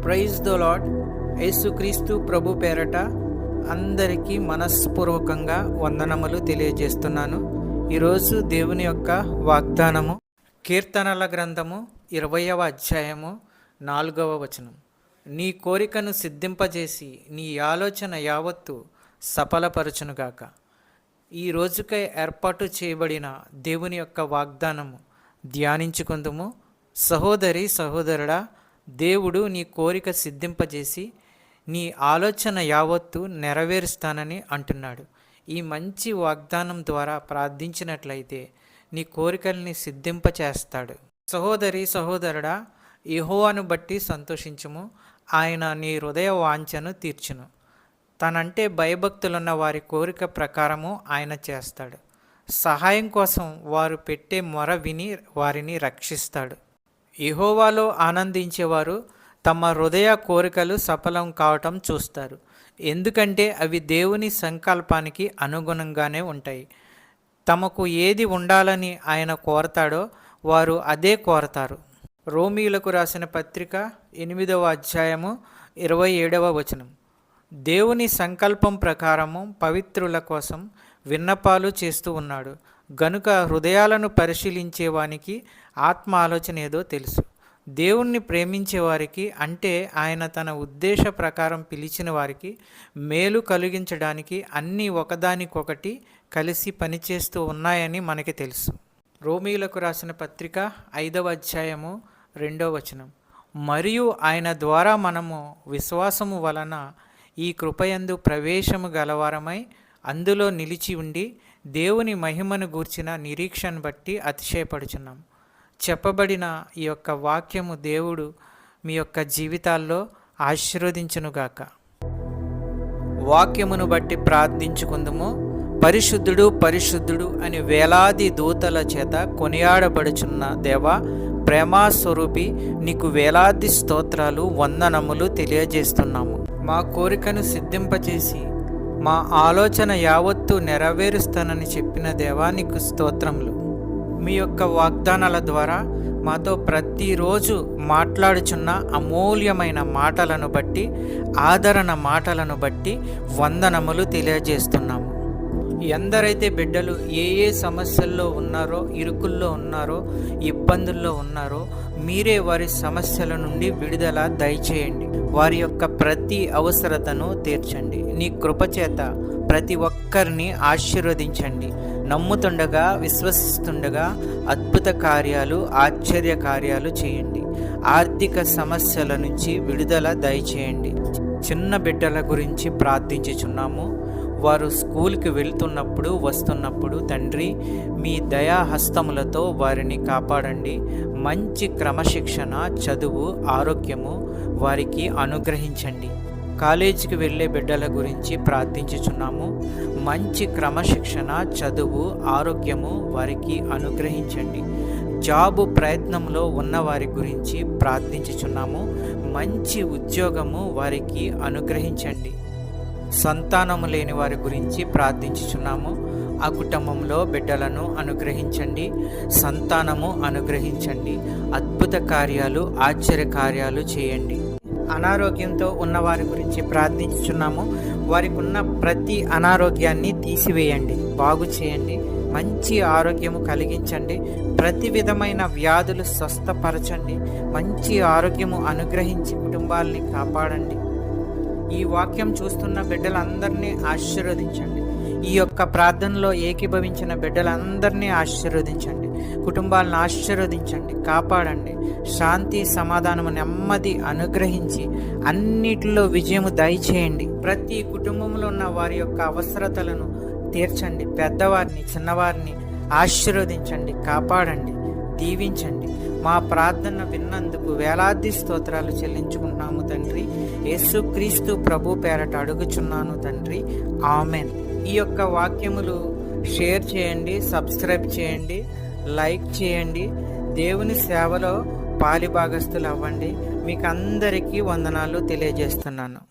Praise the lord. యేసుక్రీస్తు ప్రభు పేరట అందరికీ మనస్పూర్వకంగా వందనములు తెలియజేస్తున్నాను. ఈరోజు దేవుని యొక్క వాగ్దానము కీర్తనల గ్రంథము 20వ అధ్యాయము 4వ వచనం. నీ కోరికను సిద్ధింపజేసి నీ ఆలోచన యావత్తు సఫలపరచునుగాక. ఈ రోజుకై ఏర్పాటు చేయబడిన దేవుని యొక్క వాగ్దానము ధ్యానించుకుందుము. సహోదరి సహోదరుడా, దేవుడు నీ కోరిక సిద్ధింపజేసి నీ ఆలోచన యావత్తు నెరవేరుస్తానని అంటున్నాడు. ఈ మంచి వాగ్దానం ద్వారా ప్రార్థించినట్లయితే నీ కోరికల్ని సిద్ధింపచేస్తాడు. సహోదరి సహోదరుడా, యెహోవాను బట్టి సంతోషించుము, ఆయన నీ హృదయ వాంఛను తీర్చును. తనంటే భయభక్తులున్న వారి కోరిక ప్రకారము ఆయన చేస్తాడు. సహాయం కోసం వారు పెట్టే మొర విని వారిని రక్షిస్తాడు. యెహోవాలో ఆనందించేవారు తమ హృదయ కోరికలు సఫలం కావటం చూస్తారు, ఎందుకంటే అవి దేవుని సంకల్పానికి అనుగుణంగానే ఉంటాయి. తమకు ఏది ఉండాలని ఆయన కోరతాడో వారు అదే కోరతారు. రోమీయులకు రాసిన పత్రిక 8వ అధ్యాయము 27వ వచనం. దేవుని సంకల్పం ప్రకారము పవిత్రుల కోసం విన్నపాలు చేస్తూ ఉన్నాడు గనుక హృదయాలను పరిశీలించేవానికి ఆత్మ ఆలోచన ఏదో తెలుసు. దేవుణ్ణి ప్రేమించే వారికి, అంటే ఆయన తన ఉద్దేశ ప్రకారం పిలిచిన వారికి మేలు కలిగించడానికి అన్నీ ఒకదానికొకటి కలిసి పనిచేస్తూ ఉన్నాయని మనకి తెలుసు. రోమీయులకు రాసిన పత్రిక 5వ అధ్యాయము 2వ వచనం. మరియు ఆయన ద్వారా మనము విశ్వాసము వలన ఈ కృపయందు ప్రవేశము గలవారమై అందులో నిలిచి ఉండి దేవుని మహిమను గూర్చిన నిరీక్షను బట్టి అతిశయపడుచున్నాం. చెప్పబడిన ఈ యొక్క వాక్యము దేవుడు మీ యొక్క జీవితాల్లో ఆశీర్వదించునుగాక. వాక్యమును బట్టి ప్రార్థించుకుందుము. పరిశుద్ధుడు పరిశుద్ధుడు అని వేలాది దూతల చేత కొనియాడబడుచున్న దేవా, ప్రేమాస్వరూపి, నీకు వేలాది స్తోత్రాలు, వందనములు తెలియజేస్తున్నాము. మా కోరికను సిద్ధింపచేసి మా ఆలోచన యావత్తు నెరవేరుస్తానని చెప్పిన దేవా, నీకు స్తోత్రములు. మీ యొక్క వాగ్దానాల ద్వారా మాతో ప్రతిరోజు మాట్లాడుచున్న అమూల్యమైన మాటలను బట్టి, ఆదరణ మాటలను బట్టి వందనములు తెలియజేస్తున్నాము. ఎందరైతే బిడ్డలు ఏ సమస్యల్లో ఉన్నారో, ఇరుకుల్లో ఉన్నారో, ఇబ్బందుల్లో ఉన్నారో, మీరే వారి సమస్యల నుండి విడుదల దయచేయండి. వారి యొక్క ప్రతి అవసరతను తీర్చండి. నీ కృపచేత ప్రతి ఒక్కరిని ఆశీర్వదించండి. నమ్ముతుండగా, విశ్వసిస్తుండగా అద్భుత కార్యాలు, ఆశ్చర్య కార్యాలు చేయండి. ఆర్థిక సమస్యల నుంచి విడుదల దయచేయండి. చిన్న బిడ్డల గురించి ప్రార్థించుచున్నాము. వారు స్కూల్కి వెళ్తున్నప్పుడు, వస్తున్నప్పుడు తండ్రి మీ దయాహస్తములతో వారిని కాపాడండి. మంచి క్రమశిక్షణ, చదువు, ఆరోగ్యము వారికి అనుగ్రహించండి. కాలేజీకి వెళ్ళే బిడ్డల గురించి ప్రార్థించుచున్నాము. మంచి క్రమశిక్షణ, చదువు, ఆరోగ్యము వారికి అనుగ్రహించండి. జాబు ప్రయత్నంలో ఉన్న వారి గురించి ప్రార్థించుచున్నాము. మంచి ఉద్యోగము వారికి అనుగ్రహించండి. సంతానము లేని వారి గురించి ప్రార్థించుచున్నాము. ఆ కుటుంబంలో బిడ్డలను అనుగ్రహించండి, సంతానము అనుగ్రహించండి. అద్భుత కార్యాలు, ఆశ్చర్య కార్యాలు చేయండి. అనారోగ్యంతో ఉన్న వారి గురించి ప్రార్థించుచున్నాము. వారికి ఉన్న ప్రతి అనారోగ్యాన్ని తీసివేయండి, బాగు చేయండి. మంచి ఆరోగ్యము కలిగించండి. ప్రతి విధమైన వ్యాధులు స్వస్థపరచండి. మంచి ఆరోగ్యము అనుగ్రహించి కుటుంబాలని కాపాడండి. ఈ వాక్యం చూస్తున్న బిడ్డలందరినీ ఆశీర్వదించండి. ఈ యొక్క ప్రార్థనలో ఏకీభవించిన బిడ్డలందరినీ ఆశీర్వదించండి. కుటుంబాలను ఆశీర్వదించండి, కాపాడండి. శాంతి, సమాధానము, నెమ్మది అనుగ్రహించి అన్నిటిలో విజయము దయచేయండి. ప్రతి కుటుంబంలో ఉన్న వారి యొక్క అవసరతలను తీర్చండి. పెద్దవారిని, చిన్నవారిని ఆశీర్వదించండి, కాపాడండి, దీవించండి. మా ప్రార్థన విన్నందుకు వేలాది స్తోత్రాలు చెల్లించుకుంటున్నాము తండ్రి. యేసుక్రీస్తు ప్రభు పేరట అడుగుచున్నాను తండ్రి, ఆమెన్. ఈ యొక్క వాక్యములు షేర్ చేయండి, సబ్స్క్రైబ్ చేయండి, లైక్ చేయండి. దేవుని సేవలో పాలిభాగస్తులు అవ్వండి. మీకు అందరికీ వందనాలు తెలియజేస్తున్నాను.